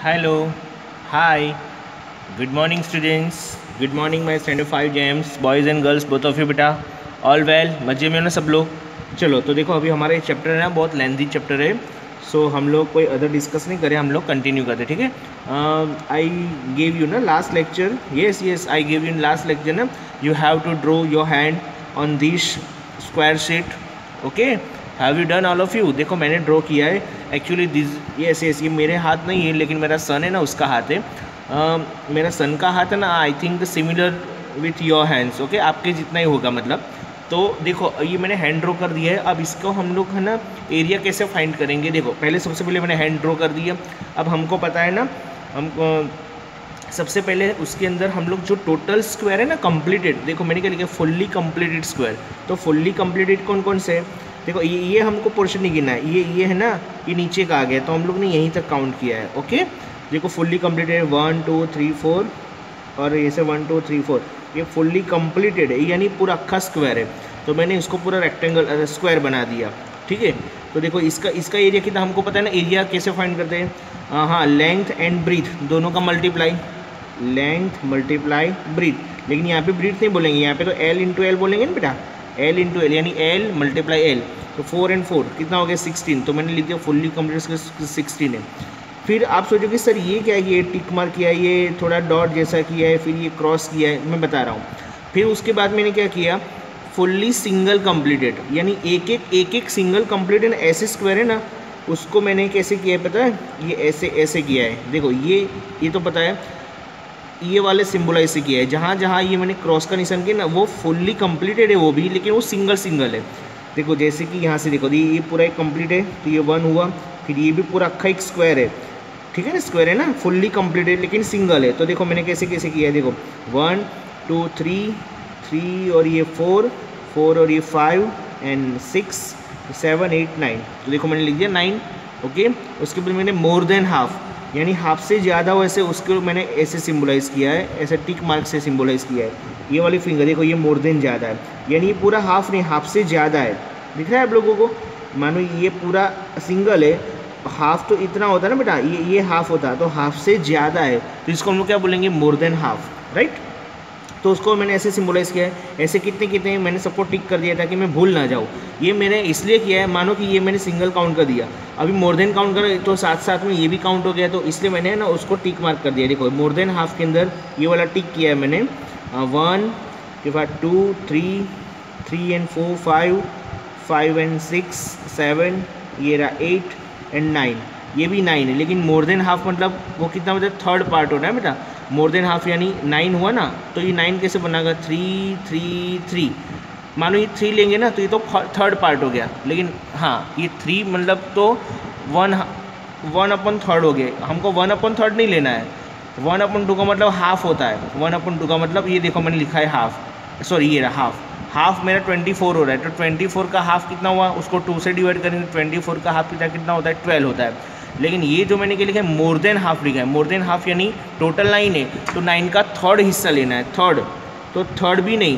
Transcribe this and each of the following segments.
Hello, hi, good morning students, good morning my standard 5 gems, boys and girls both of you बेटा, all well, मजे में हो ना सब लोग। चलो तो देखो अभी हमारा ये चैप्टर है ना बहुत लेंथी चैप्टर है, सो हम लोग कोई अदर डिस्कस नहीं करें, हम लोग कंटिन्यू करते ठीक है। आई गेव यू ना last lecture, yes I gave you in last lecture ना, you have to draw your hand on this square sheet, okay. Have you done all of you? देखो मैंने ड्रॉ किया है actually this, yes ये मेरे हाथ नहीं है लेकिन मेरा सन है ना उसका हाथ है। मेरा सन का हाथ है ना, I think similar with your hands, okay, आपके जितना ही होगा मतलब। तो देखो ये मैंने हैंड ड्रॉ कर दिया है, अब इसको हम लोग है ना एरिया कैसे फाइंड करेंगे। देखो पहले सबसे पहले मैंने हैंड ड्रॉ कर दिया, अब हमको पता है ना, हमको सबसे पहले उसके अंदर हम लोग जो टोटल स्क्वायर है ना कंप्लीटेड, देखो मैंने क्या लिखा फुल्ली कंप्लीटेड स्क्वायर, तो फुल्ली कंप्लीटेड कौन कौन से है। देखो ये हमको पोर्शन नहीं गिना है, ये है ना, ये नीचे का आ गया तो हम लोग ने यहीं तक काउंट किया है, ओके। देखो फुल्ली कंप्लीटेड 1 2 3 4 और ये से 1 2 3 4, ये फुल्ली कंप्लीटेड है यानी पूरा अक्खा स्क्वायर है, तो मैंने इसको पूरा रेक्टेंगल स्क्वायर बना दिया, ठीक है। तो देखो इसका एरिया कितना हमको पता है ना, एरिया कैसे फाइंड करते हैं, हाँ लेंथ एंड ब्रीथ दोनों का मल्टीप्लाई, लेंथ मल्टीप्लाई ब्रीथ, लेकिन यहाँ पे ब्रीथ नहीं बोलेंगे, यहाँ पे तो L इंटू एल बोलेंगे ना बेटा, L इंटू एल यानी L मल्टीप्लाई एल, तो 4 and 4 कितना हो गया 16, तो मैंने लिख दिया फुल्ली कंप्लीट 16 है। फिर आप सोचोगे सर ये क्या है, ये टिक मार्क किया है, ये थोड़ा डॉट जैसा किया है, फिर ये क्रॉस किया है, मैं बता रहा हूँ। फिर उसके बाद मैंने क्या किया, फुल्ली सिंगल कंप्लीटेड यानी एक एक सिंगल कंप्लीटेड ऐसे स्क्वायर है ना, उसको मैंने कैसे किया है पता है, ये ऐसे किया है। देखो ये तो पता है, ये वाले सिंबलाइज से किया है, जहाँ जहाँ ये मैंने क्रॉस का निशान किया ना वो फुल्ली कंप्लीटेड है वो भी, लेकिन वो सिंगल है। देखो जैसे कि यहाँ से देखो ये पूरा एक कंप्लीट है तो ये 1 हुआ, फिर ये भी पूरा अक्खा एक स्क्वायर है, ठीक है ना, स्क्वायर है ना, फुल्ली कंप्लीटेड लेकिन सिंगल है। तो देखो मैंने कैसे किया है, देखो 1 2 3 और ये 4 और ये 5 एंड 6 7 8 9, तो देखो मैंने लिख दिया 9, ओके। उसके बाद मैंने मोर देन हाफ यानी हाफ से ज़्यादा वैसे उसको मैंने ऐसे सिंबलाइज़ किया है, ऐसे टिक मार्क से सिंबलाइज़ किया है। ये वाली फिंगर देखो ये मोर देन ज़्यादा है, यानी ये पूरा हाफ नहीं, हाफ से ज़्यादा है, दिख रहा है आप लोगों को। मानो ये पूरा सिंगल है, हाफ तो इतना होता है ना बेटा, ये हाफ होता है, तो हाफ से ज़्यादा है तो इसको हम लोग क्या बोलेंगे, मोर देन हाफ, राइट। तो उसको मैंने ऐसे सिंबलाइज़ किया है, ऐसे कितने मैंने सबको टिक कर दिया ताकि मैं भूल ना जाऊँ। ये मैंने इसलिए किया है, मानो कि ये मैंने सिंगल काउंट कर दिया, अभी मोर देन काउंट कर तो साथ साथ में ये भी काउंट हो गया, तो इसलिए मैंने ना उसको टिक मार्क कर दिया। देखो मोर देन हाफ के अंदर ये वाला टिक किया है मैंने, 1 के बाद 2 3 and 4 5 and 6 7, ये रहा 8 and 9, ये भी 9 है, लेकिन मोर देन हाफ मतलब वो कितना मतलब थर्ड पार्ट होना है बेटा, मोर देन हाफ यानी 9 हुआ ना, तो ये 9 कैसे बनेगा, 3 3 3, मानो ये 3 लेंगे ना तो ये तो थर्ड पार्ट हो गया, लेकिन हाँ ये 3 मतलब तो 1/3 हो गए, हमको 1/3 नहीं लेना है, 1/2 का मतलब हाफ होता है, 1/2 का मतलब ये देखो मैंने लिखा है हाफ, सॉरी ये रहा हाफ मेरा 24 हो रहा है, तो 24 का हाफ कितना हुआ, उसको 2 से डिवाइड करेंगे, 24 का हाफ कितना होता है 12 होता है। लेकिन ये जो मैंने क्या लिखा है मोर देन हाफ लिखा है, मोर देन हाफ यानी टोटल 9 है तो 9 का थर्ड हिस्सा लेना है, थर्ड, तो थर्ड भी नहीं,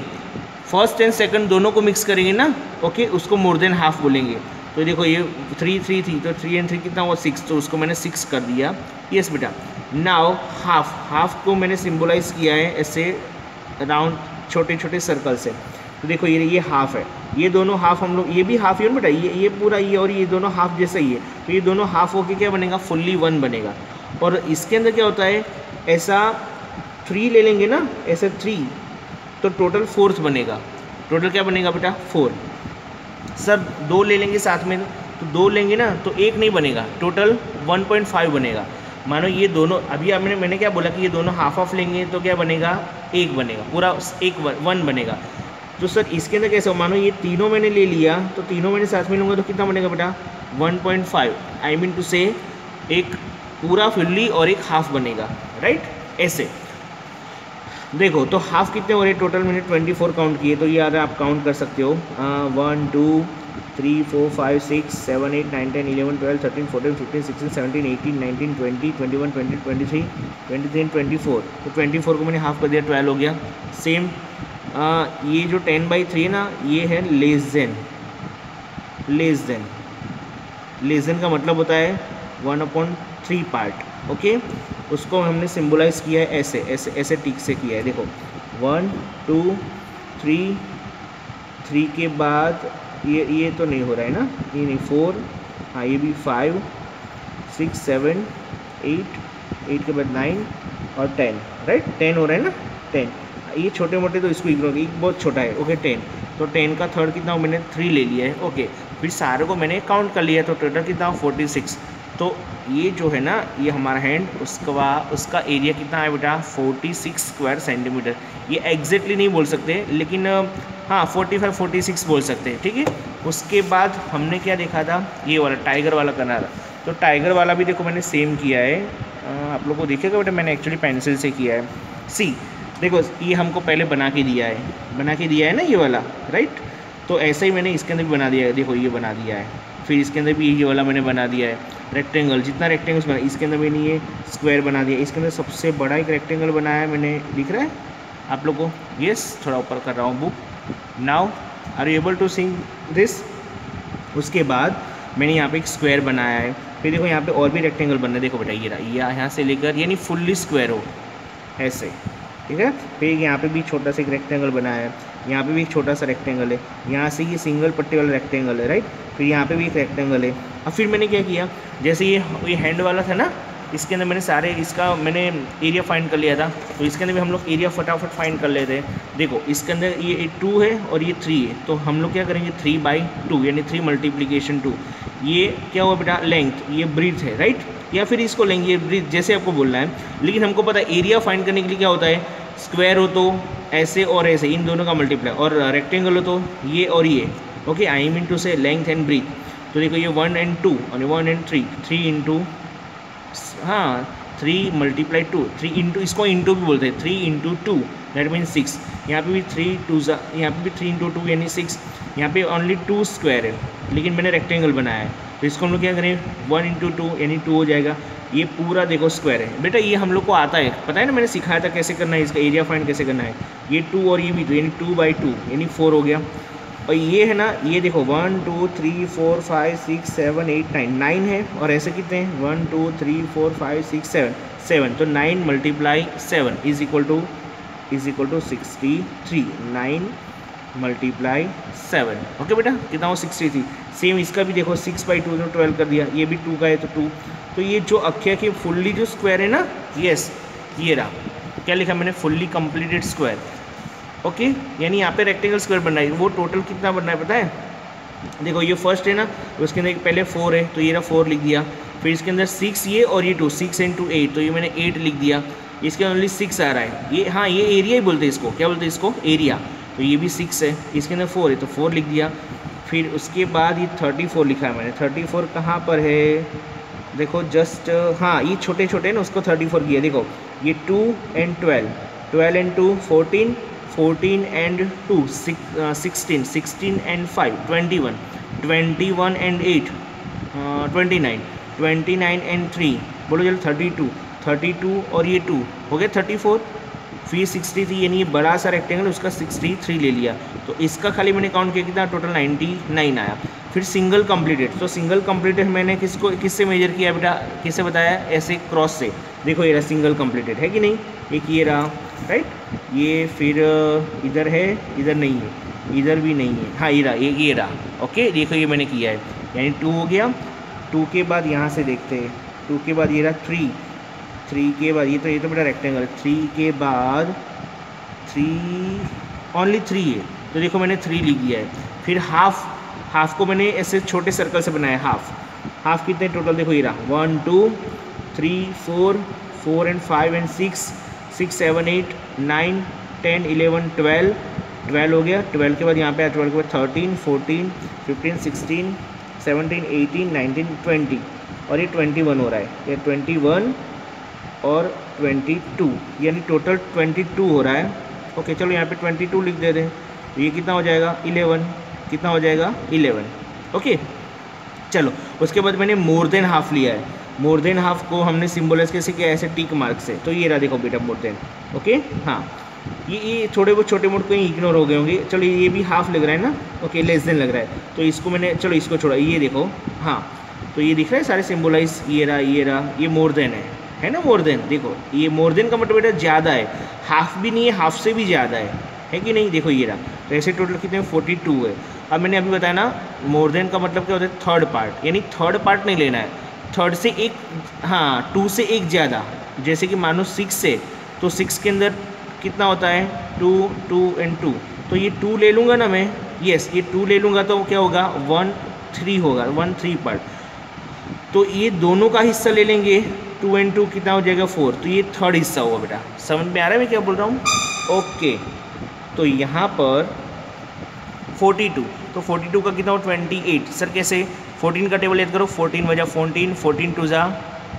फर्स्ट एंड सेकंड दोनों को मिक्स करेंगे ना, ओके, उसको मोर देन हाफ बोलेंगे। तो देखो ये 3 थी तो 3 and 3 कितना हुआ 6, तो उसको मैंने 6 कर दिया, यस बेटा। नाउ हाफ को मैंने सिम्बोलाइज़ किया है ऐसे राउंड छोटे सर्कल से, तो देखो ये हाफ है, ये दोनों हाफ हम लोग, ये भी हाफ ही है ना बेटा, ये पूरा ये और ये दोनों हाफ जैसा ही है, तो ये दोनों हाफ होके क्या बनेगा, फुल्ली 1 बनेगा। और इसके अंदर क्या होता है, ऐसा 3 ले लेंगे ना, ऐसा 3 तो टोटल 4th बनेगा, टोटल क्या बनेगा बेटा 4। सर 2 ले लेंगे साथ में, तो 2 लेंगे ना तो 1 नहीं बनेगा, टोटल 1.5 बनेगा। मानो ये दोनों अभी मैंने क्या बोला कि ये दोनों हाफ लेंगे तो क्या बनेगा, 1 बनेगा, पूरा 1 बनेगा। तो सर इसके अंदर कैसे हो, मानो ये तीनों मैंने ले लिया तो तीनों मैंने साथ में लूँगा तो कितना बनेगा बेटा 1.5, आई मीन टू से एक पूरा फुल्ली और एक हाफ बनेगा, राइट। ऐसे देखो तो हाफ कितने हो रहे टोटल, मैंने 24 काउंट किए, तो ये यार आप काउंट कर सकते हो, 1 2 3 4 5 6 7 8 9 10 11 12 13 14 15 16 17 18 19 20 21 22 23 23 24, तो 24 को मैंने हाफ कर दिया, 12 हो गया। सेम ये जो 10/3 ना, ये है लेस देन का मतलब होता है 1/2 3 पार्ट। ओके, उसको हमने सिम्बोलाइज किया है ऐसे ऐसे ऐसे टिक से किया है। देखो 1 2 3, 3 के बाद ये तो नहीं हो रहा है ना, ये नहीं 4, हाँ ये भी 5 6 7 8, 8 के बाद 9 और 10, राइट 10 हो रहा है ना 10। ये छोटे मोटे तो इसको इग्नोर, एक बहुत छोटा है। ओके 10, तो 10 का थर्ड कितना मैंने 3 ले लिया है। ओके, फिर सारे को मैंने काउंट कर लिया, तो टोटल कितना 46। तो ये जो है ना ये हमारा हैंड, उसका एरिया कितना है बेटा 46 स्क्वायर सेंटीमीटर। ये एग्जैक्टली नहीं बोल सकते, लेकिन हाँ 45 46 बोल सकते हैं, ठीक है। उसके बाद हमने क्या देखा था, ये वाला टाइगर वाला करना था। तो टाइगर वाला भी देखो मैंने सेम किया है, आप लोग को दिखेगा बेटा, मैंने एक्चुअली पेंसिल से किया है। सी देखो ये हमको पहले बना के दिया है ना ये वाला, राइट। तो ऐसे ही मैंने इसके अंदर भी बना दिया है, देखो ये बना दिया है। फिर इसके अंदर भी ये वाला मैंने बना दिया है रेक्टेंगल, जितना रेक्टेंगल्स बना इसके अंदर मैंने ये स्क्वायर बना दिया। इसके अंदर सबसे बड़ा एक रेक्टेंगल बनाया है मैंने, दिख रहा है आप लोग को? यस, थोड़ा ऊपर कर रहा हूँ book. Now are you able to see this? उसके बाद मैंने यहाँ पे एक स्क्वायर बनाया है। फिर देखो यहाँ पे और भी रेक्टेंगल बनना है, देखो बेटा ये रहा, ये यहाँ से लेकर यानी फुल्ली स्क्वायर हो ऐसे, ठीक है। फिर यहाँ पे भी छोटा सा एक रेक्टेंगल बनाया है, यहाँ पे भी एक छोटा सा रेक्टेंगल है, यहाँ से ये सिंगल पट्टी वाला रेक्टेंगल है, राइट। फिर यहाँ पे भी एक रेक्टेंगल है। अब फिर मैंने क्या किया, जैसे ये हैंड वाला था ना, इसके अंदर मैंने सारे इसका मैंने एरिया फाइंड कर लिया था, तो इसके अंदर भी हम लोग एरिया फटाफट फाइंड कर लेते हैं। देखो इसके अंदर ये 2 है और ये 3 है, तो हम लोग क्या करेंगे 3/2 यानी 3 मल्टीप्लीकेशन 2। ये क्या हुआ बेटा लेंथ, ये ब्रीथ है, राइट, या फिर इसको लेंगे ये ब्रीथ, जैसे आपको बोलना है। लेकिन हमको पता है एरिया फाइंड करने के लिए क्या होता है, स्क्वायर हो तो ऐसे और ऐसे इन दोनों का मल्टीप्लाई, और रेक्टेंगल हो तो ये और ये। ओके, आई मीन टू से लेंथ एंड ब्रीथ। तो देखो ये 1 and 2 और 1 and 3, 3 इंटू, हाँ 3 × 2, 3 इंटू, इसको इंटू भी बोलते हैं, 3 × 2 दैट मीन 6। यहाँ पे भी 3 2 यहाँ पे भी 3 × 2 यानी 6। यहाँ पे ओनली 2 स्क्वायर है, लेकिन मैंने रेक्टेंगल बनाया है, तो इसको हम लोग क्या करें 1 × 2 यानी 2 हो जाएगा। ये पूरा देखो स्क्वायर है बेटा, ये हम लोग को आता है, पता है ना, मैंने सिखाया था कैसे करना है, इसका एरिया फाइंड कैसे करना है। ये 2 और ये भी 2 यानी 2/2 यानी 4 हो गया। और ये है ना, ये देखो 1 2 3 4 5 6 7 8 9 है, और ऐसे कितने हैं 1 2 3 4 5 6 7, तो 9 × 7 इज इक्वल टू 63। 9 × 7, ओके बेटा, कितना हो 63। सेम इसका भी देखो 6/2 तो 12 कर दिया, ये भी 2 का है तो 2। तो ये जो अक्षय के फुल्ली जो स्क्वायर है ना, यस ये रहा, क्या लिखा मैंने, फुल्ली कंप्लीटेड स्क्वायर। ओके, यानी यहाँ पे रेक्टेंगल स्क्वायर बनना है। वो टोटल कितना बनना है पता है, देखो ये फर्स्ट है ना, उसके अंदर पहले 4 है, तो ये रहा 4 लिख दिया। फिर इसके अंदर 6 ये और ये 2, 6 × 8, तो ये मैंने 8 लिख दिया। इसके ओनली 6 आ रहा है, ये हाँ ये एरिया ही बोलते हैं इसको, क्या बोलते हैं इसको, एरिया। तो ये भी 6 है, इसके अंदर 4 है तो 4 लिख दिया। फिर उसके बाद ये 34 लिखा है मैंने। 34 कहाँ पर है, देखो जस्ट, हाँ ये छोटे छोटे है ना, उसको 34 किया। देखो ये 2 and 12, 12 and 2 14, 14 and 2 16, 16 and 5 21, 21 and 8 29, 29 and 3 बोलो चलो 32, 32 और ये 2 हो गया 34। फिर 63 यानी ये बड़ा सा रेक्टेंगल, उसका 63 ले लिया, तो इसका खाली मैंने काउंट किया कितना, टोटल 99 आया। फिर सिंगल कंप्लीटेड, तो सिंगल कंप्लीटेड मैंने किससे मेजर किया बेटा, किससे बताया, ऐसे क्रॉस से। देखो ये रहा सिंगल कंप्लीटेड, है कि नहीं, एक ये रहा, राइट। ये फिर इधर है, इधर नहीं है, इधर भी नहीं है, हाँ ये रहा। ओके, देखो ये मैंने किया है, यानी 2 हो गया। 2 के बाद यहाँ से देखते हैं, 2 के बाद ये रहा 3 के बाद ये तो बेटा रेक्टेंगल, 3 के बाद 3 ओनली 3 है, तो देखो मैंने 3 लिख दिया है। फिर हाफ को मैंने ऐसे छोटे सर्कल से बनाया, हाफ कितने टोटल, देखो ये रहा 1 2 3 4 and 5 and 6 6 7 8 9 10 11 12 हो गया। 12 के बाद यहाँ पे 12 के बाद 13 14 15 16 17 18 19 20 और ये 21 हो रहा है, ये 21 और 22 यानी टोटल 22 हो रहा है। ओके चलो यहाँ पे 22 लिख देते हैं, तो ये कितना हो जाएगा 11, कितना हो जाएगा 11। ओके चलो उसके बाद मैंने मोर देन हाफ लिया है। मोर देन हाफ को हमने सिम्बोलाइज कैसे किया, ऐसे टिक मार्क से, तो ये रहा देखो बेटा मोर देन। ओके हाँ ये थोड़े बहुत छोटे मोटे कहीं इग्नोर हो गए होंगे। चलो ये भी हाफ लग रहा है ना, ओके लेस देन लग रहा है, तो इसको मैंने, चलो इसको छोड़ा, ये देखो हाँ तो ये दिख रहा है सारे सिम्बोलाइज, ये रहा, ये मोर देन है ना, मोर देन। देखो ये मोर देन का मतलब बेटा ज़्यादा है, हाफ भी नहीं है, हाफ से भी ज़्यादा है कि नहीं। देखो ये रहा, तो ऐसे टोटल कितने 42 है। अब मैंने अभी बताया ना मोर देन का मतलब क्या होता है, थर्ड पार्ट, यानी थर्ड पार्ट नहीं लेना है, थर्ड से एक, हाँ 2 से एक ज़्यादा। जैसे कि मानो 6 है तो 6 के अंदर कितना होता है 2, 2 एंड 2, तो ये 2 ले लूँगा ना मैं, यस ये 2 ले लूँगा तो क्या होगा 1 3 होगा, 1 3 पार्ट। तो ये दोनों का हिस्सा ले लेंगे, 2 एंड 2 कितना हो जाएगा 4, तो ये थर्ड हिस्सा होगा बेटा। समझ में आ रहा है मैं क्या बोल रहा हूँ? ओके, तो यहाँ पर 42, तो 42 का कितना हो 28। सर कैसे? 14 का टेबल याद करो, 14 वजह 14, 14 टू जा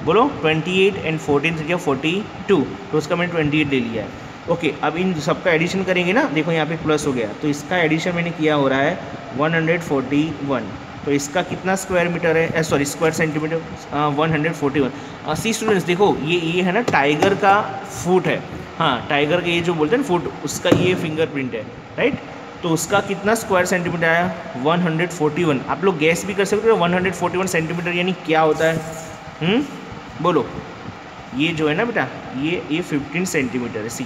बोलो 28 एंड 14 से 42, तो उसका मैंने 28 ले लिया है। ओके, अब इन सबका एडिशन करेंगे ना, देखो यहाँ पे प्लस हो गया, तो इसका एडिशन मैंने किया हो रहा है 141। तो इसका कितना स्क्वायर मीटर है, सॉरी स्क्वायर सेंटीमीटर, 141। सी स्टूडेंट्स देखो ये है ना टाइगर का फुट है, हाँ टाइगर के ये जो बोलते हैं ना फुट, उसका ये फिंगरप्रिंट है, राइट। तो उसका कितना स्क्वायर सेंटीमीटर आया 141। आप लोग गैस भी कर सकते हो 141 सेंटीमीटर यानी क्या होता है, बोलो। ये जो है ना बेटा ये 15 सेंटीमीटर है, सी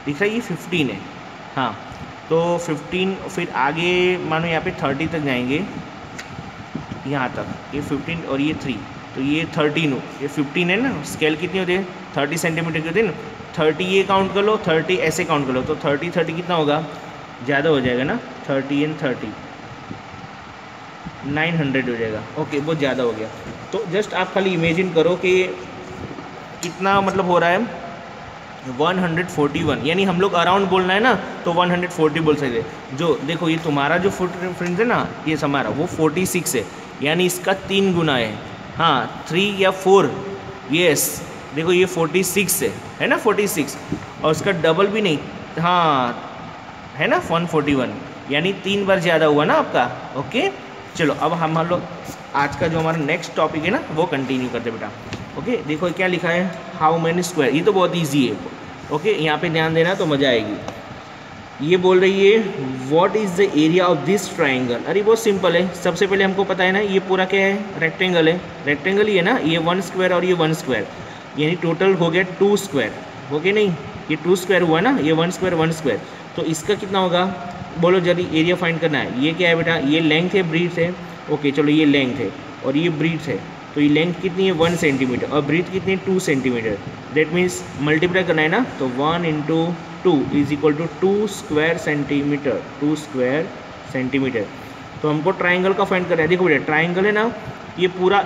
दिख रहा है, ये 15 है, हाँ। तो 15, फिर आगे मानो यहाँ पे 30 तक जाएंगे, यहाँ तक ये 15 और ये 3, तो ये 13 हो, ये 15 है ना। स्केल कितनी होती है 30 सेंटीमीटर की होती है ना, 30 ये काउंट कर लो, 30 ऐसे काउंट कर लो, तो 30 कितना होगा, ज़्यादा हो जाएगा ना, 30 एंड 30 900 हो जाएगा। ओके, बहुत ज़्यादा हो गया। तो जस्ट आप खाली इमेजिन करो कि कितना मतलब हो रहा है 141, यानी हम लोग अराउंड बोलना है ना तो 140 बोल सकते हैं। जो देखो ये तुम्हारा जो फुट रेफरेंस है ना, ये हमारा वो 46 है, यानी इसका 3 गुना है, हाँ 3 या 4, यस देखो ये 46 है ना 46, और उसका डबल भी नहीं, हाँ है ना 141, यानी 3 बार ज़्यादा हुआ ना आपका। ओके चलो, अब हम लोग आज का जो हमारा नेक्स्ट टॉपिक है ना वो कंटिन्यू करते बेटा। ओके देखो क्या लिखा है, हाउ मैनी स्क्वायर, ये तो बहुत ईजी है। ओके यहाँ पे ध्यान देना तो मज़ा आएगी। ये बोल रही है what is the area of this triangle. अरे बहुत सिंपल है, सबसे पहले हमको पता है ना ये पूरा क्या है, रेक्टेंगल है, रेक्टेंगल ही है ना, ये 1 स्क्वायर और ये 1 स्क्वायर, यानी टोटल हो गया 2 स्क्वायर, हो गया नहीं, ये 2 स्क्वायर हुआ ना, ये 1 स्क्वायर 1 स्क्वायर, तो इसका कितना होगा बोलो जल्दी, एरिया फाइंड करना है। ये क्या है बेटा, ये लेंथ है ब्रीथ है, ओके चलो ये लेंथ है और ये ब्रीथ है, तो ये लेंथ कितनी है 1 सेंटीमीटर और ब्रीथ कितनी है 2 सेंटीमीटर, दैट मीन्स मल्टीप्लाई करना है ना, तो 1 into 2 is equal to 2 square centimetre, 2 square centimetre. तो हमको ट्राइंगल का फाइंड करना है। देखो बेटा ट्राइंगल है ना, ये पूरा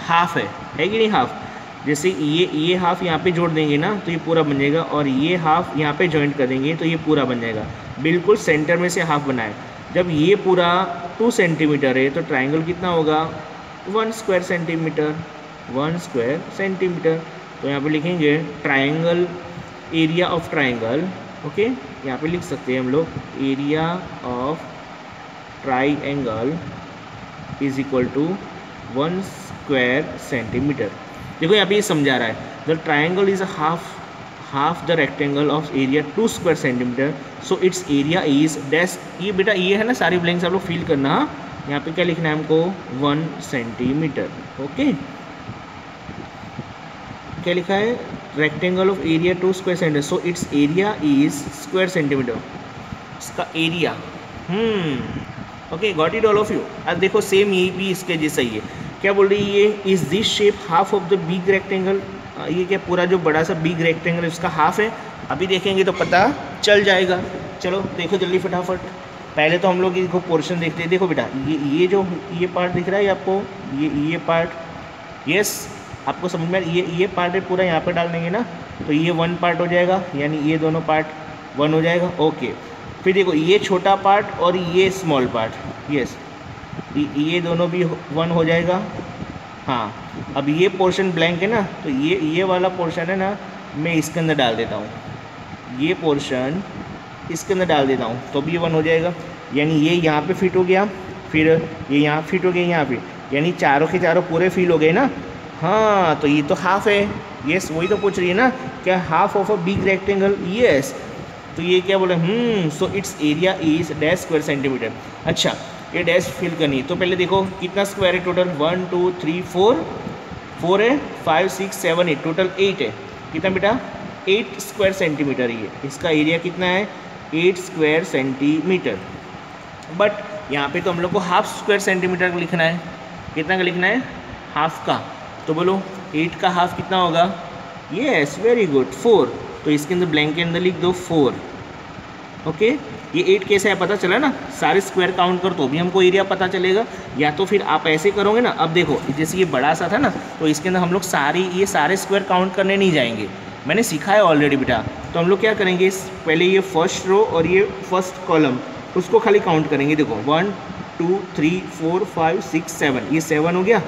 हाफ है कि नहीं, हाफ, जैसे ये हाफ यहाँ पे जोड़ देंगे ना तो ये पूरा बन जाएगा, और ये हाफ यहाँ पे जॉइंट कर देंगे तो ये पूरा बन जाएगा, बिल्कुल सेंटर में से हाफ बनाए। जब ये पूरा 2 सेंटीमीटर है तो ट्राइंगल कितना होगा 1 स्क्वायर सेंटीमीटर, 1 स्क्वायर सेंटीमीटर। तो यहाँ पे लिखेंगे triangle, area of triangle, okay यहाँ पे लिख सकते हैं हम लोग area of triangle is equal to 1 square centimetre. देखो यहाँ पे ये समझा रहा है the triangle is half the rectangle of area 2 square centimetre, so it's area is dash. ये बेटा ये है ना सारी ब्लैंक्स आप लोग फिल करना, यहाँ पे क्या लिखना है हमको 1 सेंटीमीटर। ओके क्या लिखा है, rectangle of area 2 square centimetre, so it's area is square centimetre, इसका एरिया। Okay got it all of you. अब देखो सेम ये भी इसके जैसा ही है, क्या बोल रही है ये, is this shape half of the big rectangle, ये क्या पूरा जो बड़ा सा बिग रेक्टेंगल है उसका हाफ है। अभी देखेंगे तो पता चल जाएगा। चलो देखो जल्दी फटाफट, पहले तो हम लोग इसको पोर्शन देखते हैं। देखो बेटा ये जो ये पार्ट दिख रहा है आपको, ये पार्ट, यस आपको समझ में, ये पार्ट है पूरा, यहाँ पे डाल देंगे ना तो ये 1 पार्ट हो जाएगा, यानी ये दोनों पार्ट 1 हो जाएगा। ओके फिर देखो ये छोटा पार्ट और ये स्मॉल पार्ट, यस ये दोनों भी 1 हो जाएगा। हाँ अब ये पोर्शन ब्लैंक है ना, तो ये वाला पोर्शन है ना मैं इसके अंदर डाल देता हूँ, ये पोर्शन इसके अंदर डाल देता हूँ तो भी ये 1 हो जाएगा, यानी ये यहाँ पे फिट हो गया, फिर ये यहाँ फिट हो गया यहाँ पे, यानी चारों के चारों पूरे फिल हो गए ना। हाँ तो ये तो हाफ है, यस वही तो पूछ रही है ना, क्या half of a big rectangle, yes. तो ये क्या बोले, सो it's area is dash square centimetre. अच्छा ये डैश फिल करनी है। तो पहले देखो कितना स्क्वायर है टोटल, 1 2 3 4, 4 है, 5 6 7 8, टोटल 8 है। कितना बेटा, 8 स्क्वायर सेंटीमीटर। ये इसका एरिया कितना है, 8 स्क्वायर सेंटीमीटर। बट यहाँ पे तो हम लोग को हाफ स्क्वायर सेंटीमीटर का लिखना है। कितना का लिखना है, हाफ का। तो बोलो 8 का हाफ कितना होगा, यस वेरी गुड 4। तो इसके अंदर ब्लैंक के अंदर लिख दो 4। ओके, ये 8 कैसे है पता चला ना, सारे स्क्वायर काउंट कर तो भी हमको एरिया पता चलेगा। या तो फिर आप ऐसे करोगे ना, अब देखो जैसे ये बड़ा सा था ना, तो इसके अंदर हम लोग ये सारे स्क्वायर काउंट करने नहीं जाएंगे, मैंने सीखा है ऑलरेडी बेटा। तो हम लोग क्या करेंगे, पहले ये फर्स्ट रो और ये फर्स्ट कॉलम उसको खाली काउंट करेंगे। देखो 1 2 3 4 5 6 7, ये 7 हो गया।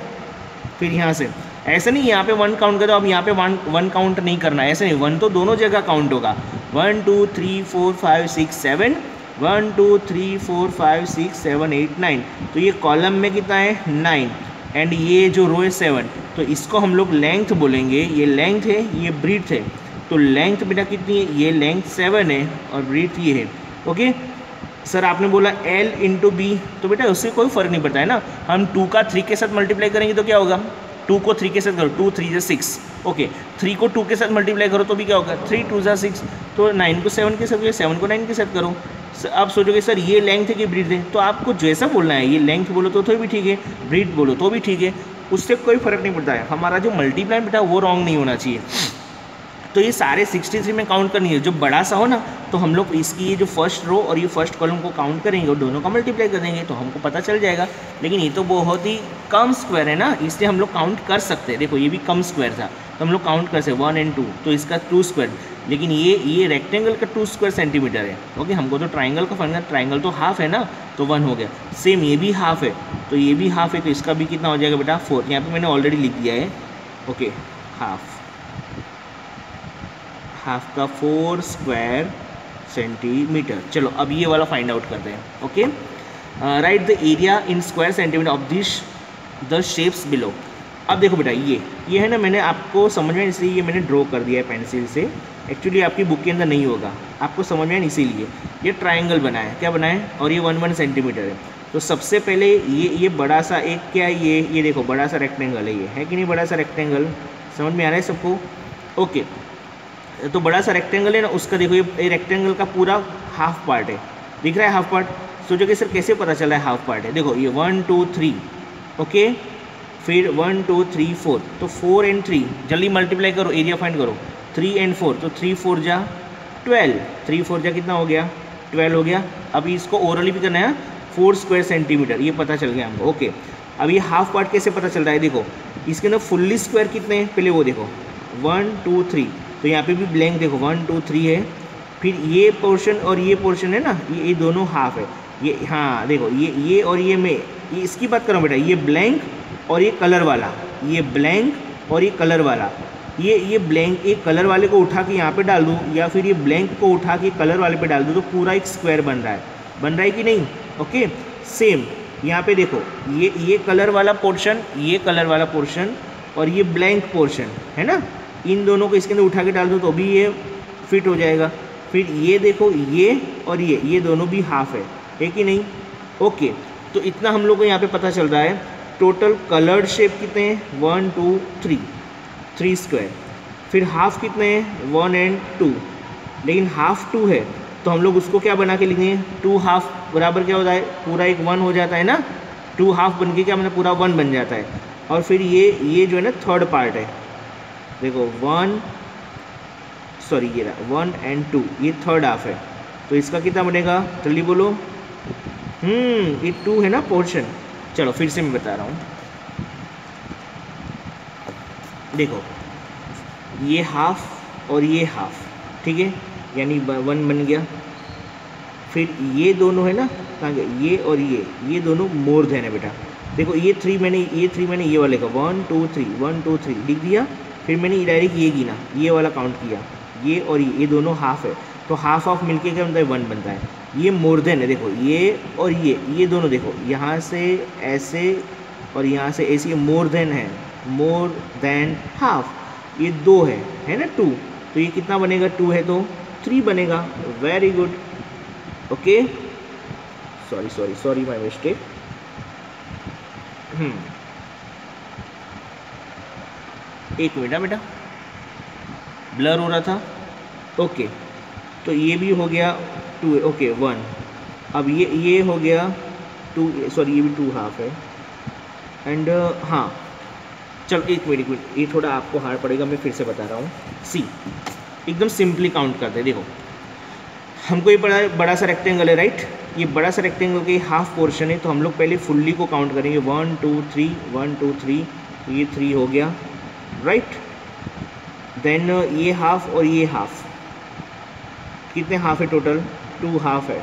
फिर यहाँ से ऐसे नहीं यहाँ पे 1 काउंट कर दो, अब यहाँ पे 1 काउंट नहीं करना, ऐसे नहीं, 1 तो दोनों जगह काउंट होगा। 1 2 3 4 5 6 7, 1 2 3 4 5 6 7 8 9। तो ये कॉलम में कितना है, 9, एंड ये जो रो है 7। तो इसको हम लोग लेंथ बोलेंगे, ये लेंथ है, ये ब्रीथ है। तो लेंथ बेटा कितनी है, ये लेंथ 7 है और ब्रीथ ये है। ओके सर, आपने बोला L इंटू बी, तो बेटा उससे कोई फ़र्क नहीं पड़ता है ना। हम 2 का 3 के साथ मल्टीप्लाई करेंगे तो क्या होगा, 2 को 3 के साथ करो, 2 3 6। ओके, 3 को 2 के साथ मल्टीप्लाई करो तो भी क्या होगा, 3 2 6। तो 9 को 7 के साथ करो, 7 को 9 के साथ करो। आप सोचोगे सर ये लेंथ है कि ब्रीथ है, तो आपको जैसा बोलना है, ये लेंथ बोलो तो भी ठीक है, ब्रीथ बोलो तो भी ठीक है, उससे कोई फ़र्क नहीं पड़ता है। हमारा जो मल्टीप्लाई बेटा वो रॉन्ग नहीं होना चाहिए। तो ये सारे 63 में काउंट करनी है। जो बड़ा सा हो ना, तो हम लोग इसकी ये जो फर्स्ट रो और ये फर्स्ट कॉलम को काउंट करेंगे और दोनों का मल्टीप्लाई कर देंगे तो हमको पता चल जाएगा। लेकिन ये तो बहुत ही कम स्क्वायर है ना, इसलिए हम लोग काउंट कर सकते हैं। देखो ये भी कम स्क्वायर था तो हम लोग काउंट कर सकते 1 और 2, तो इसका 2 स्क्वायर। लेकिन ये रेक्टेंगल का 2 स्क्वायर सेंटीमीटर है। ओके, हमको तो ट्राइंगल का फंड, ट्राइंगल तो हाफ है ना, तो 1 हो गया। सेम ये भी हाफ है, तो ये भी हाफ है, तो इसका भी कितना हो जाएगा बेटा 4। यहाँ पर मैंने ऑलरेडी लिख दिया है। ओके, हाफ का 4 स्क्वायर सेंटीमीटर। चलो अब ये वाला फाइंड आउट करते हैं। Okay, right the area in square centimetre of this the shapes below. अब देखो बेटा ये है ना, मैंने आपको समझ में इसलिए ये मैंने ड्रॉ कर दिया है पेंसिल से। एक्चुअली आपकी बुक के अंदर नहीं होगा, आपको समझ में इसीलिए ये ट्राइंगल बना है। क्या बना है, और ये 1 सेंटीमीटर है। तो सबसे पहले ये बड़ा सा एक क्या है, ये देखो बड़ा सा रेक्टेंगल है कि नहीं, बड़ा सा रेक्टेंगल समझ में आ रहा है सबको। ओके, तो बड़ा सा रेक्टेंगल है ना, उसका देखो ये रेक्टेंगल का पूरा हाफ पार्ट है, दिख रहा है हाफ पार्ट। सोचोगे सर कैसे पता चला है हाफ पार्ट है, देखो ये 1 2 3। ओके, फिर 1 2 3 4, तो 4 और 3 जल्दी मल्टीप्लाई करो, एरिया फाइंड करो। 3 और 4, तो 3 4 जा 12, 3 4 जा कितना हो गया, 12 हो गया। अभी इसको ओरली भी करना है, 4 स्क्वायर सेंटीमीटर, ये पता चल गया हमको। ओके, अब ये हाफ पार्ट कैसे पता चल रहा है, देखो इसके अंदर फुल्ली स्क्वायर कितने हैं, पहले वो देखो 1 2 3। तो यहाँ पे भी ब्लैंक देखो 1 2 3 है। फिर ये पोर्शन और ये पोर्शन है ना, ये दोनों हाफ है। ये हाँ देखो ये और ये इसकी बात करूँ बेटा, ये ब्लैंक और ये कलर वाला, ये ब्लैंक और ये कलर वाला, ये ब्लैंक एक कलर वाले को उठा के यहाँ पे डाल दूँ या फिर ये ब्लैंक को उठा के कलर वाले पे डाल दूँ, तो पूरा एक स्क्वायर बन रहा है कि नहीं। ओके, सेम यहाँ पे देखो ये कलर वाला पोर्शन, ये कलर वाला पोर्शन और ये ब्लैंक पोर्शन है ना, इन दोनों को इसके अंदर उठा के डाल दो तो भी ये फिट हो जाएगा। फिर ये देखो ये और ये दोनों भी हाफ है कि नहीं। ओके, तो इतना हम लोग को यहाँ पे पता चल रहा है। टोटल कलर्ड शेप कितने हैं, 1 2 3, 3 स्क्वायर। फिर हाफ कितने हैं, 1 और 2। लेकिन हाफ 2 है तो हम लोग उसको क्या बना के लिखेंगे, 2 हाफ बराबर क्या होता है, पूरा एक 1 हो जाता है ना। 2 हाफ बन के क्या मतलब पूरा 1 बन जाता है। और फिर ये जो है ना थर्ड पार्ट है, देखो 1 और 2, ये थर्ड हाफ है। तो इसका कितना बनेगा, जल्दी बोलो। ये 2 है ना पोर्शन। चलो फिर से मैं बता रहा हूँ, देखो ये हाफ और ये हाफ, ठीक है, यानी 1 बन गया। फिर ये दोनों है ना, कहाँ गया, ये और ये दोनों मोर देन है बेटा। देखो ये 3 मैंने ये वाले का 1 2 3 1 2 3 लिख दिया। फिर मैंने डायरेक्ट ये गिना, ये वाला काउंट किया, ये और ये दोनों हाफ है, तो हाफ ऑफ मिलके क्या बनता है, 1 बनता है। ये मोर देन है, देखो ये और ये दोनों देखो यहाँ से ऐसे और यहाँ से ऐसे, ये मोर देन है, मोर देन हाफ। ये 2 है ना 2, तो ये कितना बनेगा, 2 है तो 3 बनेगा। Very good. Okay, sorry my mistake. एक मिनट बेटा, ब्लर हो रहा था। ओके, तो ये भी हो गया 2, ओके 1। अब ये हो गया 2, सॉरी ये भी 2.5 है। एंड हाँ चलो एक मिनट, ये थोड़ा आपको हार्ड पड़ेगा, मैं फिर से बता रहा हूँ। सी एकदम सिंपली काउंट करते हैं। देखो हमको ये बड़ा सा रेक्टेंगल है, राइट। ये बड़ा सा रेक्टेंगल का हाफ पोर्शन है, तो हम लोग पहले फुल्ली को काउंट करेंगे। 1 2 3, 1 2 3, ये 3 हो गया, राइट। देन ये हाफ और ये हाफ, कितने हाफ है टोटल? 2 हाफ है,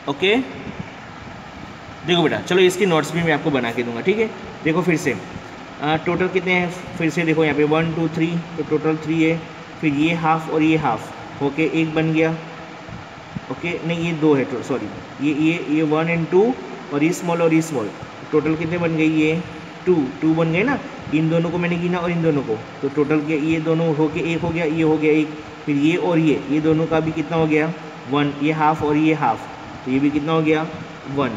ओके। देखो बेटा, चलो इसकी नोट्स भी मैं आपको बना के दूंगा, ठीक है। देखो फिर से टोटल कितने हैं, फिर से देखो यहाँ पे 1 2 3, तो टोटल 3 है। फिर ये हाफ और ये हाफ ओके, एक बन गया, ओके। नहीं ये 2 है, सॉरी ये 1 एंड 2, और ये स्मॉल और ये स्मॉल, टोटल कितने बन गए? ये 2 बन गए ना। इन दोनों को मैंने गिना और इन दोनों को, तो टोटल के ये दोनों हो के एक हो गया, ये हो गया एक। फिर ये और ये दोनों का भी कितना हो गया? 1। ये हाफ और ये हाफ, तो ये भी कितना हो गया? 1।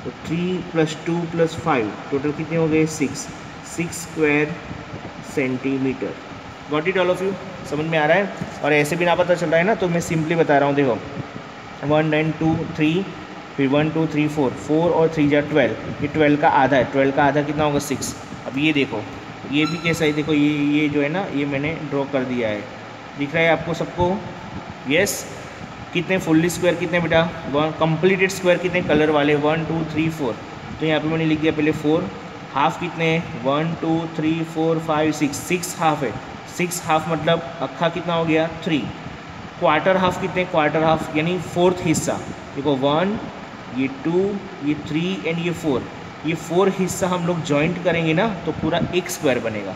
तो 3 + 2 + 5, टोटल कितने हो गए? 6 square centimetre. Got it all of you? समझ में आ रहा है? और ऐसे भी ना पता चल रहा है ना, तो मैं सिंपली बता रहा हूँ। देखो 1 एंड 2 3, फिर 1 2 3 4 और 3 = 12, ये 12 का आधा है। 12 का आधा कितना होगा? 6। अब ये देखो, ये भी कैसा है? देखो ये जो है ना, ये मैंने ड्रॉ कर दिया है, दिख रहा है आपको सबको? यस। कितने फुल्ली स्क्वायर कितने बेटा? 1। कंप्लीटेड स्क्वायर कितने कलर वाले? 1 2 3 4, तो यहाँ पे मैंने लिख दिया पहले 4। हाफ कितने हैं? 1 2 3 4 5 6, 6 हाफ है। 6 हाफ मतलब अक्खा कितना हो गया? 3। क्वार्टर हाफ कितने? क्वार्टर हाफ यानी 4th हिस्सा। देखो 1, ये 2, ये 3 एंड ये 4, ये 4 हिस्सा हम लोग जॉइंट करेंगे ना, तो पूरा एक स्क्वायर बनेगा।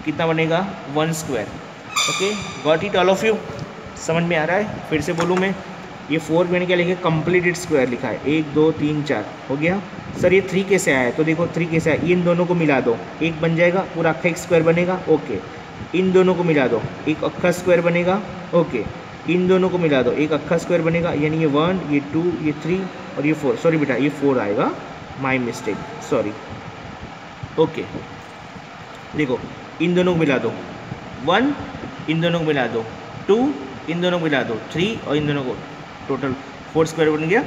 कितना बनेगा? 1 square, okay. Got it all of you? समझ में आ रहा है? फिर से बोलूँ मैं, ये 4 मैंने क्या लिखा? कंप्लीटेड स्क्वायर लिखा है। 1 2 3 4 हो गया। सर ये 3 कैसे आया है? तो देखो 3 कैसे आया, इन दोनों को मिला दो, एक बन जाएगा, पूरा अक्खा एक स्क्वायर बनेगा, ओके। इन दोनों को मिला दो, एक अक्खा स्क्वायर बनेगा, ओके। इन दोनों को मिला दो, एक अक्खा स्क्वायर बनेगा, यानी ये 1 ये 2 ये 3 और ये 4। सॉरी बेटा, ये 4 आएगा, माय मिस्टेक, सॉरी, ओके। देखो इन दोनों को मिला दो, 1 इन दोनों को मिला दो, 2 इन दोनों को मिला दो, 3 और इन दोनों को, टोटल 4 स्क्वायर बन गया।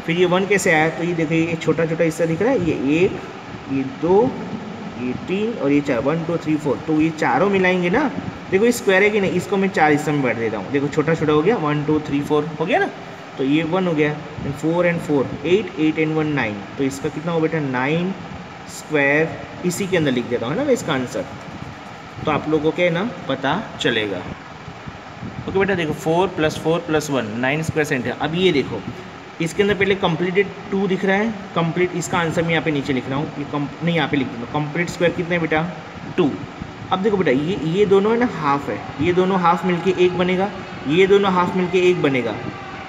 फिर ये 1 कैसे आया? तो ये देखिए, ये छोटा छोटा हिस्सा दिख रहा है, ये 1 ये 2 ये 3 और ये 4, 1 2 3 4, तो ये चारों मिलाएंगे ना। देखो ये स्क्वायर है कि नहीं, इसको मैं 4 हिस्से में बांट देता हूँ। देखो छोटा छोटा हो गया, 1 2 3 4 हो गया ना, तो ये 1 हो गया, 4 एंड 4 8, 8 एंड 1 9, तो इसका कितना हो बेटा? 9 स्क्वायर। इसी के अंदर लिख देता हूँ ना मैं इसका आंसर, तो आप लोगों को क्या है ना पता चलेगा। ओके बेटा, देखो 4 + 4 + 1 9 स्क्वायर सेंटीमीटर। अब ये देखो, इसके अंदर पहले कंप्लीटेड 2 दिख रहा है, कंप्लीट, इसका आंसर मैं यहाँ पे नीचे लिख रहा हूँ, ये नहीं यहाँ पे लिख दूँगा। कंप्लीट स्क्वायर कितने है बेटा? 2। अब देखो बेटा, ये दोनों है ना हाफ है, ये दोनों हाफ मिलके एक बनेगा, ये दोनों हाफ मिलके एक बनेगा,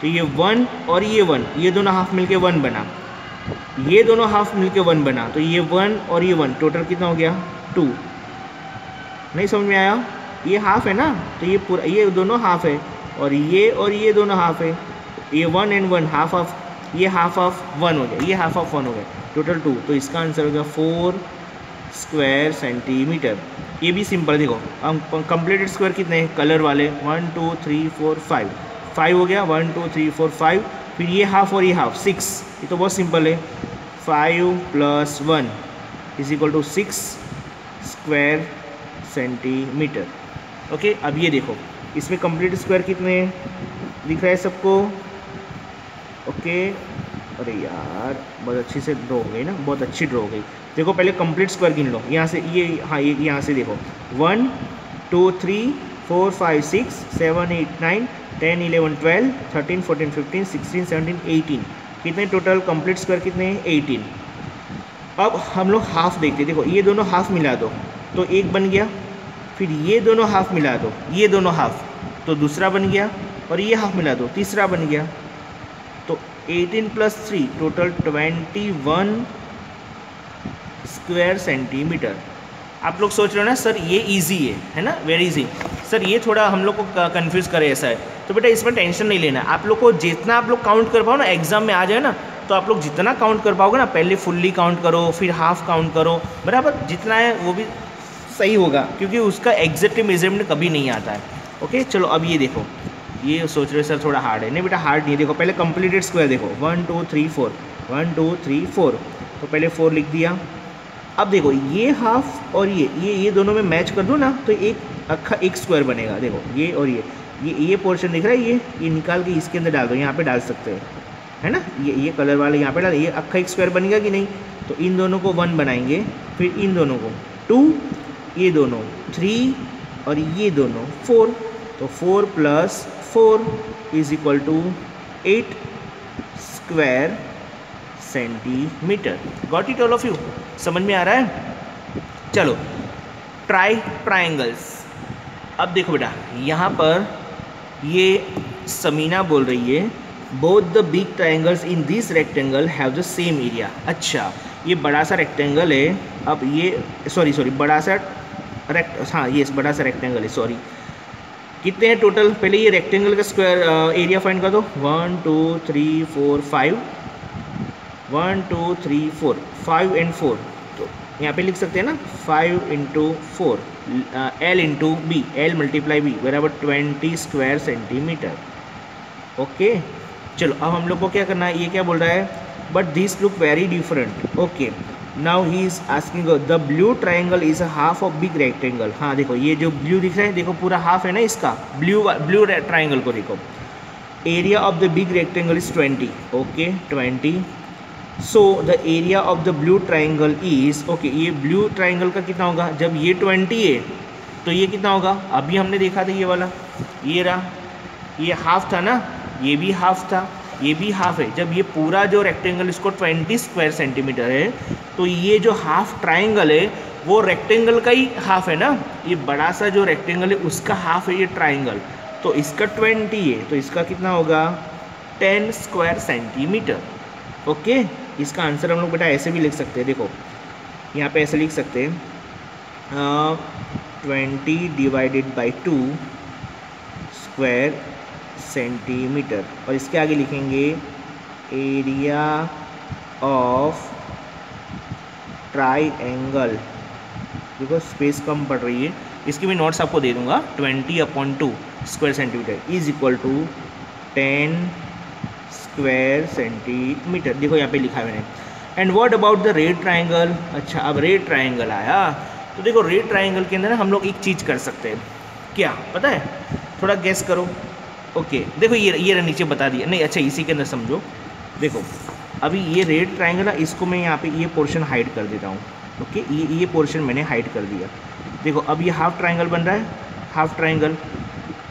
तो ये 1 और ये 1, ये दोनों हाफ मिलके 1 बना, ये दोनों हाफ मिलके 1 बना, तो ये 1 और ये 1, टोटल कितना हो गया? 2। नहीं समझ में आया? ये हाफ है ना, तो ये पूरा, ये दोनों हाफ है, और ये दोनों हाफ है, ये 1 एंड 1 हाफ ऑफ, ये हाफ ऑफ 1 हो गया, ये हाफ ऑफ 1 हो गया, टोटल 2, तो इसका आंसर हो गया 4 स्क्वायर सेंटीमीटर। ये भी सिंपल, देखो कंप्लीटेड स्क्वायर कितने हैं? कलर वाले 1 2 3 4 5, 5 हो गया, 1 2 3 4 5, फिर ये हाफ और ये हाफ 6, ये तो बहुत सिंपल है, 5 + 1 = 6 स्क्वायर सेंटीमीटर, ओके। अब ये देखो, इसमें कंप्लीट स्क्वायर कितने दिख रहा है सबको? ओके। अरे यार बहुत अच्छी से ड्रॉ हो गई ना, बहुत अच्छी ड्रॉ हो गई। देखो पहले कंप्लीट स्क्वायर गिन लो, यहाँ से ये, हाँ ये यहाँ से देखो, 1 2 3 4 5 6 7 8 9 10 11 12 13 14 15 16 17 18, कितने टोटल कंप्लीट स्क्वायर कितने हैं? 18। अब हम लोग हाफ देखते, देखो ये दोनों हाफ मिला दो तो एक बन गया, फिर ये दोनों हाफ मिला दो, ये दोनों हाफ, तो दूसरा बन गया, और ये हाफ मिला दो, तीसरा बन गया, तो 18 + 3 टोटल 21 स्क्वायर सेंटीमीटर। आप लोग सोच रहे हो ना सर ये इजी है ना, वेरी इजी। सर ये थोड़ा हम लोग को कंफ्यूज करे ऐसा है, तो बेटा इसमें टेंशन नहीं लेना। आप लोग को जितना आप लोग काउंट कर पाओ ना, एग्जाम में आ जाए ना, तो आप लोग जितना काउंट कर पाओगे ना, पहले फुल्ली काउंट करो, फिर हाफ काउंट करो, बराबर, जितना है वो भी सही होगा, क्योंकि उसका एग्जैक्ट मेजरमेंट कभी नहीं आता है। ओके, चलो अब ये देखो, ये सोच रहे सर थोड़ा हार्ड है, नहीं बेटा हार्ड नहीं, देखो पहले कंप्लीटेड स्क्वायर देखो, 1 2 3 4, 1 2 3 4, तो पहले 4 लिख दिया। अब देखो ये हाफ और ये दोनों में मैच कर दो ना, तो एक अक्खा एक स्क्वायर बनेगा। देखो ये और ये पोर्शन दिख रहा है, ये निकाल के इसके अंदर डाल दो, यहाँ पे डाल सकते हैं, है ना, ये कलर वाले यहाँ पे डाल, ये अक्खा एक स्क्वायर बनेगा कि नहीं। तो इन दोनों को 1 बनाएंगे, फिर इन दोनों को 2, ये दोनों 3 और ये दोनों 4, तो 4 + 4 = 8 square centimetre. Got it all of you? समझ में आ रहा है? चलो ट्राइंगल्स। अब देखो बेटा, यहाँ पर ये समीना बोल रही है, both the big triangles in this rectangle have the same area. अच्छा, ये बड़ा सा रेक्टेंगल है, अब ये सॉरी बड़ा सा हाँ ये बड़ा सा रेक्टेंगल है, सॉरी। कितने हैं टोटल? पहले ये रेक्टेंगल का स्क्वायर एरिया फाइंड कर दो। 1 2 3 4 5, 1 2 3 4, 5 and 4, तो यहाँ पे लिख सकते हैं ना 5 × 4, L × B, L × B बराबर 20 स्क्वायर सेंटीमीटर। ओके, चलो अब हम लोग को क्या करना है, ये क्या बोल रहा है, but this look very different. Okay, now he is asking the blue triangle is a half of big rectangle. हाँ देखो, ये जो ब्लू दिख रहा है, देखो पूरा हाफ है ना इसका, ब्लू ट्राइंगल को देखो। Area of the big rectangle is 20। Okay 20, so the area of the blue triangle is, okay ये ब्लू ट्राइंगल का कितना होगा, जब ये 20 है तो ये कितना होगा, अभी हमने देखा था ये वाला, ये रहा, ये हाफ था ना, ये भी हाफ था, ये भी हाफ है। जब ये पूरा जो रेक्टेंगल इसको 20 स्क्वायर सेंटीमीटर है, तो ये जो हाफ ट्राइंगल है वो रेक्टेंगल का ही हाफ है ना, ये बड़ा सा जो रेक्टेंगल है उसका हाफ है ये ट्राइंगल, तो इसका 20 है, तो इसका कितना होगा 10 स्क्वायर सेंटीमीटर। ओके, इसका आंसर हम लोग बेटा ऐसे भी लिख सकते हैं, देखो यहाँ पे ऐसे लिख सकते हैं 20 / 2 स्क्वायर सेंटीमीटर, और इसके आगे लिखेंगे एरिया ऑफ ट्राइंगल, देखो स्पेस कम पड़ रही है, इसकी भी नोट्स आपको दे दूंगा। 20/2 स्क्वायर सेंटीमीटर = 10 स्क्वायर सेंटीमीटर, देखो यहाँ पे लिखा है मैंने। And what about the red triangle? अच्छा, अब रेड ट्राइंगल आया, तो देखो रेड ट्राइंगल के अंदर हम लोग एक चीज़ कर सकते हैं, क्या पता है, थोड़ा गेस करो। ओके देखो ये नीचे बता दिया, नहीं अच्छा इसी के अंदर समझो। देखो अभी ये रेड ट्राइंगल है, इसको मैं यहाँ पे ये पोर्शन हाइड कर देता हूँ। ओके, ये पोर्शन मैंने हाइड कर दिया। देखो अब ये हाफ ट्राइंगल बन रहा है, हाफ ट्राइंगल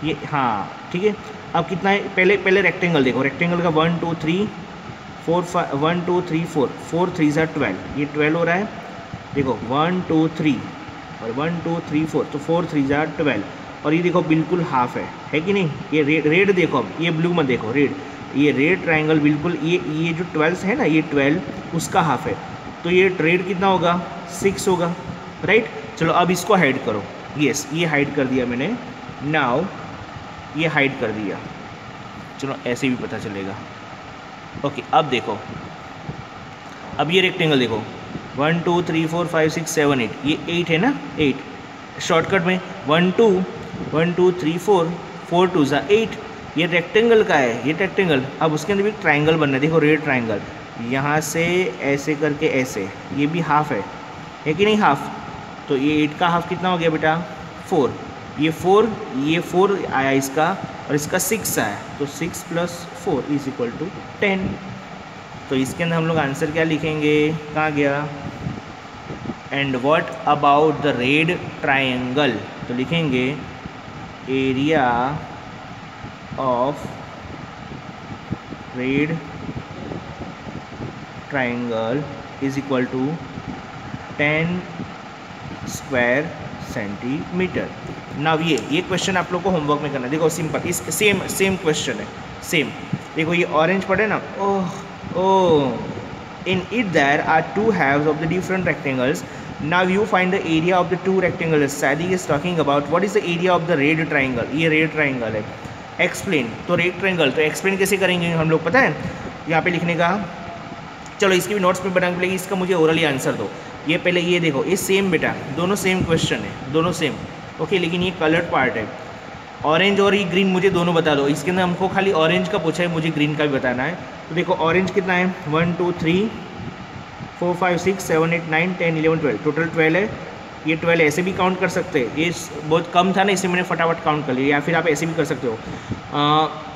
ये, हाँ ठीक है। अब कितना है, पहले रेक्टेंगल देखो, रेक्टेंगल का 1 2 3 4 5, 1 2 3 4, 4 3 = 12, ये 12 हो रहा है। देखो 1 2 3 और 1 2 3 4, तो 4 3 = 12, और ये देखो बिल्कुल हाफ है कि नहीं। ये रेड देखो, अब ये ब्लू मत देखो, रेड, ये रेड ट्राइंगल बिल्कुल ये जो 12 है ना, ये 12 उसका हाफ है, तो ये रेड कितना होगा 6 होगा, राइट। चलो अब इसको हाइड करो, यस ये हाइड कर दिया मैंने, नाउ ये हाइड कर दिया, चलो ऐसे भी पता चलेगा। ओके अब देखो, अब ये रेक्टेंगल देखो 1 2 3 4 5 6 7 8, ये 8 है ना, 8 शॉर्टकट में 1 2 1 2 3 4, 4 2 = 8, ये रेक्टेंगल का है, ये रेक्टेंगल। अब उसके अंदर भी ट्राइंगल बनना है, देखो रेड ट्राइंगल, यहाँ से ऐसे करके ऐसे, ये भी हाफ है कि नहीं, हाफ। तो ये 8 का हाफ कितना हो गया बेटा 4, ये 4 आया इसका, और इसका 6 आया, तो 6 + 4 = 10। तो इसके अंदर हम लोग आंसर क्या लिखेंगे, कहाँ गया, and what about the red triangle, तो लिखेंगे area of red triangle = 10 square centimetre. Now ये क्वेश्चन आप लोग को होमवर्क में करना है, देखो सिंपल, इस सेम क्वेश्चन है, सेम। देखो ये ऑरेंज पड़े ना, in it there are 2 halves of the different rectangles. Now you find the area of the 2 rectangles. Sadi is talking about what is the area of the red triangle. ये red triangle है, explain। तो red triangle तो explain कैसे करेंगे हम लोग, पता है यहाँ पे लिखने का चलो इसकी भी नोट्स पे बनानी पड़ेगी, इसका मुझे ओरली आंसर दो। ये पहले ये देखो, ये सेम बेटा, दोनों सेम क्वेश्चन है, दोनों सेम, ओके, लेकिन ये कलर्ड पार्ट है। ऑरेंज और ये ग्रीन मुझे दोनों बता दो। इसके अंदर हमको खाली ऑरेंज का पूछा है, मुझे ग्रीन का भी बताना है। तो देखो ऑरेंज कितना है, 1 2 3 4 5 6 7 8 9 10 11 12, टोटल 12 है। ये 12 ऐसे भी काउंट कर सकते हैं, ये बहुत कम था ना, इसे मैंने फटाफट काउंट कर लिया, या फिर आप ऐसे भी कर सकते हो।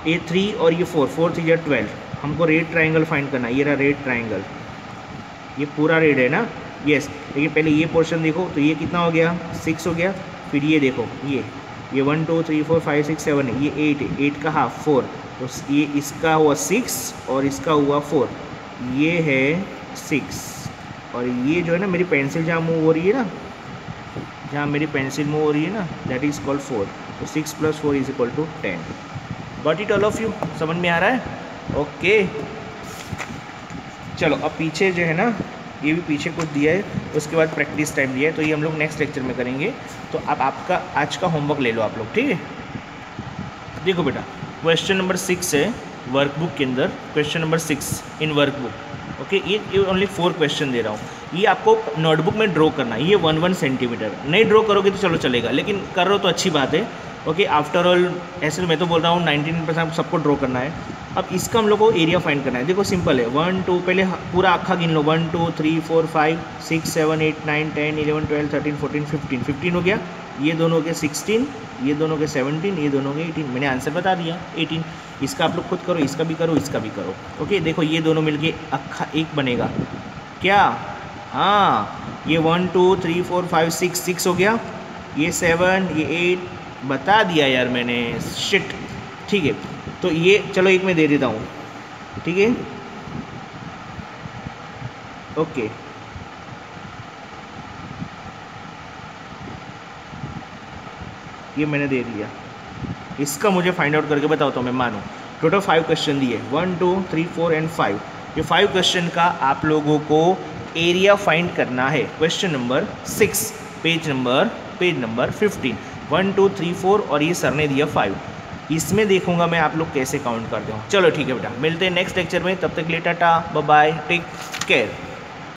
ये 3 और ये 4, 4 3 12। हमको रेड ट्राइंगल फाइंड करना है, ये रहा रेड ट्राइंगल, ये पूरा रेड है ना, यस। लेकिन पहले ये पोर्शन देखो, तो ये कितना हो गया, 6 हो गया। फिर ये देखो, ये 1 2 3 4 5 6 7 है, ये 8 है, 8 का हाफ 4, तो ये इसका हुआ 6 और इसका हुआ 4, ये है 6। और ये जो है ना, मेरी पेंसिल जहाँ मूव हो रही है ना, जहाँ मेरी पेंसिल मूव हो रही है ना, दैट इज़ कॉल्ड 4। तो 6 + 4 = 10। Got it all of you? समझ में आ रहा है? ओके चलो, अब पीछे जो है ना, ये भी पीछे कुछ दिया है, उसके बाद प्रैक्टिस टाइम दिया है, तो ये हम लोग नेक्स्ट लेक्चर में करेंगे। तो अब आपका आज का होमवर्क ले लो आप लोग, ठीक है? देखो बेटा, क्वेश्चन नंबर 6 है वर्कबुक के अंदर, क्वेश्चन नंबर 6 इन वर्कबुक, ओके। ये ओनली 4 क्वेश्चन दे रहा हूँ, ये आपको नोटबुक में ड्रॉ करना है। ये 1 सेंटीमीटर, नहीं ड्रॉ करोगे तो चलो चलेगा, लेकिन कर रहे हो तो अच्छी बात है, ओके। आफ्टर ऑल ऐसे मैं तो बोल रहा हूँ 99% सबको ड्रॉ करना है। अब इसका हम लोग को एरिया फाइंड करना है। देखो सिंपल है, 1 2, पहले पूरा अक्खा गिन लो, 1 2 3 4 5 6 7 8 9 10 11 12 13 14 15, 15 हो गया। ये दोनों के 16, ये दोनों के 17, ये दोनों के 18। मैंने आंसर बता दिया 18। इसका आप लोग खुद करो, इसका भी करो, इसका भी करो, ओके। देखो ये दोनों मिलके अक्खा एक बनेगा क्या? हाँ, ये 1 2 3 4 5 6 हो गया, ये 7, ये 8, बता दिया यार मैंने, शिट। ठीक है, तो ये चलो एक मैं दे देता हूँ, ठीक है, ओके। ये मैंने दे दिया, इसका मुझे फाइंड आउट करके बताओ तो मैं मानूँ। टोटल 5 क्वेश्चन दिए, 1 2 3 4 एंड 5। ये 5 क्वेश्चन का आप लोगों को एरिया फाइंड करना है। क्वेश्चन नंबर 6, पेज नंबर 15, 1 2 3 4, और ये सर ने दिया 5। इसमें देखूंगा मैं आप लोग कैसे काउंट करते हो। चलो ठीक है बेटा, मिलते हैं नेक्स्ट लेक्चर में, तब तक के लिए tata bye bye, take care.